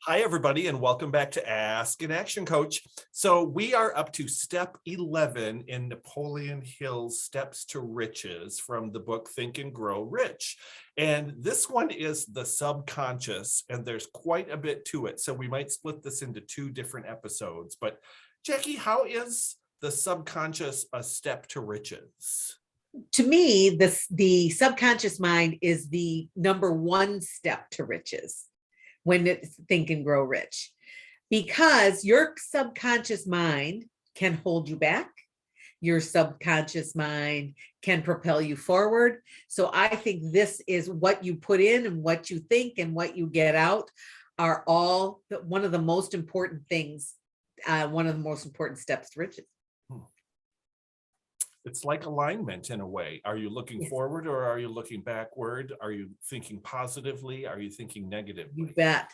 Hi, everybody, and welcome back to Ask an Action Coach. So we are up to step 11 in Napoleon Hill's Steps to Riches from the book Think and Grow Rich. And this one is the subconscious, and there's quite a bit to it. So we might split this into two different episodes. But Jackie, how is the subconscious a step to riches? To me, the subconscious mind is the number one step to riches when it's Think and Grow Rich, because your subconscious mind can hold you back. Your subconscious mind can propel you forward. So I think this is what you put in and what you think and what you get out are all one of the most important things, one of the most important steps to riches. It's like alignment in a way. Are you looking forward or are you looking backward? Are you thinking positively? Are you thinking negatively? You bet.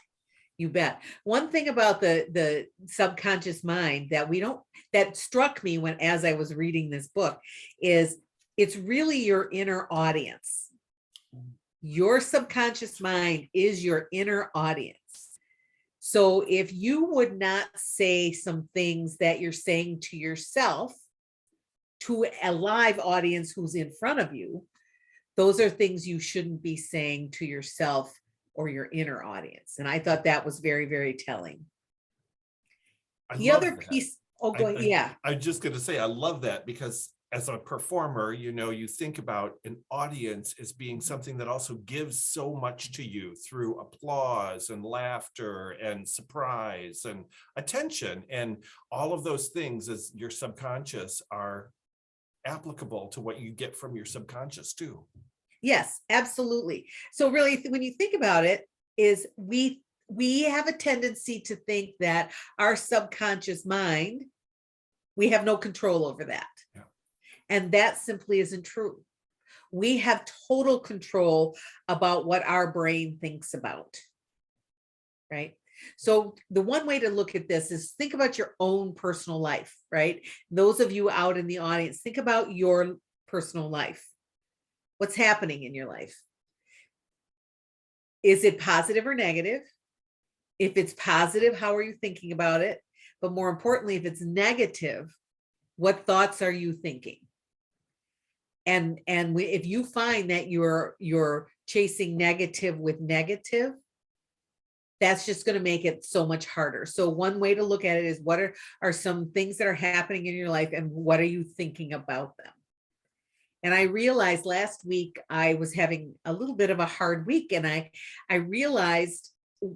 You bet. One thing about the subconscious mind that struck me as I was reading this book is it's really your inner audience. Your subconscious mind is your inner audience. So if you would not say some things that you're saying to yourself, to a live audience who's in front of you, those are things you shouldn't be saying to yourself or your inner audience. And I thought that was very, very telling. The other piece, go ahead. Yeah. I'm just going to say, I love that because as a performer, you think about an audience as being something that also gives so much to you through applause and laughter and surprise and attention. And all of those things as your subconscious are applicable to what you get from your subconscious too. Yes, absolutely. So really, when you think about it, is we have a tendency to think that our subconscious mind, we have no control over that. Yeah. And that simply isn't true. We have total control about what our brain thinks about, right? So the one way to look at this is think about your own personal life, right? Those of you out in the audience, think about your personal life. What's happening in your life? Is it positive or negative? If it's positive, how are you thinking about it? But more importantly, if it's negative, what thoughts are you thinking? And if you find that you're chasing negative with negative, that's just going to make it so much harder. So one way to look at it is what are some things that are happening in your life and what are you thinking about them? And I realized last week I was having a little bit of a hard week, and I realized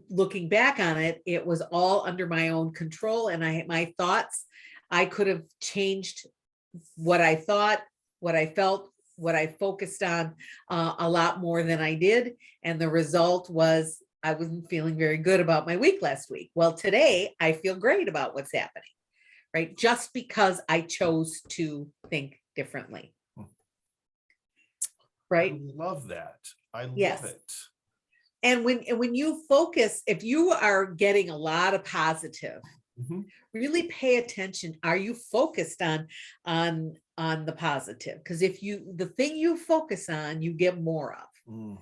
looking back on it, it was all under my own control, and my thoughts, I could have changed what I thought, what I felt, what I focused on a lot more than I did. And the result was I wasn't feeling very good about my week last week. Well, today I feel great about what's happening, right? Just because I chose to think differently. Right? I love that. I Yes. love it. And when you focus, if you are getting a lot of positive, really pay attention. Are you focused on the positive? Because the thing you focus on, you get more of.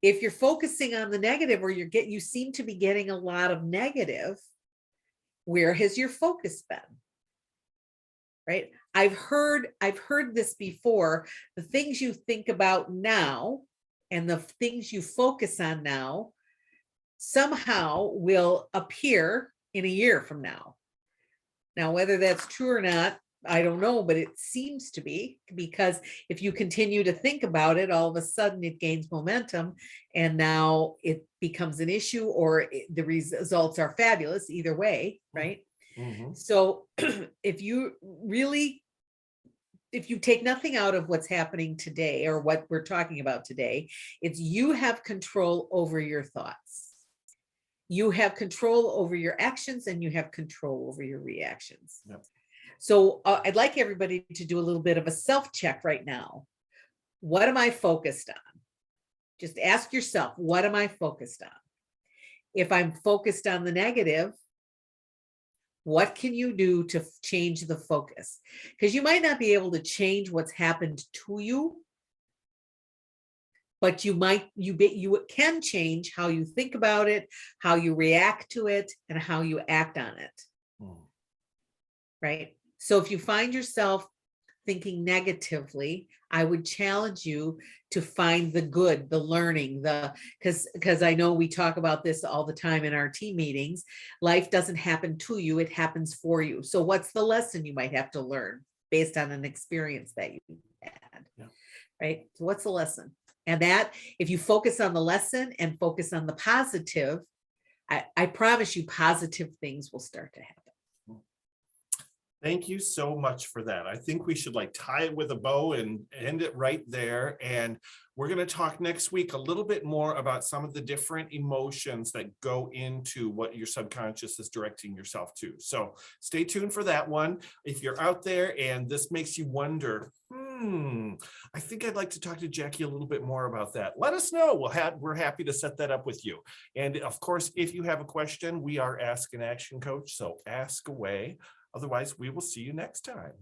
If you're focusing on the negative, or you seem to be getting a lot of negative, where has your focus been? Right? I've heard this before. The things you think about now and the things you focus on now somehow will appear in a year from now. Now, whether that's true or not, I don't know, but it seems to be, because if you continue to think about it, all of a sudden it gains momentum and now it becomes an issue, or the results are fabulous either way, right? So if you take nothing out of what's happening today or what we're talking about today, it's you have control over your thoughts. You have control over your actions and you have control over your reactions. Yep. So I'd like everybody to do a little bit of a self-check right now. What am I focused on? Just ask yourself, what am I focused on? If I'm focused on the negative, what can you do to change the focus? Because you might not be able to change what's happened to you, but you can change how you think about it, how you react to it, and how you act on it. Right? So if you find yourself thinking negatively, I would challenge you to find the good, the learning, because I know we talk about this all the time in our team meetings. Life doesn't happen to you, it happens for you. So what's the lesson you might have to learn based on an experience that you had? Yeah. Right? So what's the lesson? And that, if you focus on the lesson and focus on the positive, I promise you positive things will start to happen. Thank you so much for that. I think we should like tie it with a bow and end it right there. And we're going to talk next week a little bit more about some of the different emotions that go into what your subconscious is directing yourself to. So stay tuned for that one. If you're out there and this makes you wonder, I think I'd like to talk to Jackie a little bit more about that, let us know. We're happy to set that up with you. And of course, if you have a question, we are Ask an Action Coach. So ask away. Otherwise, we will see you next time.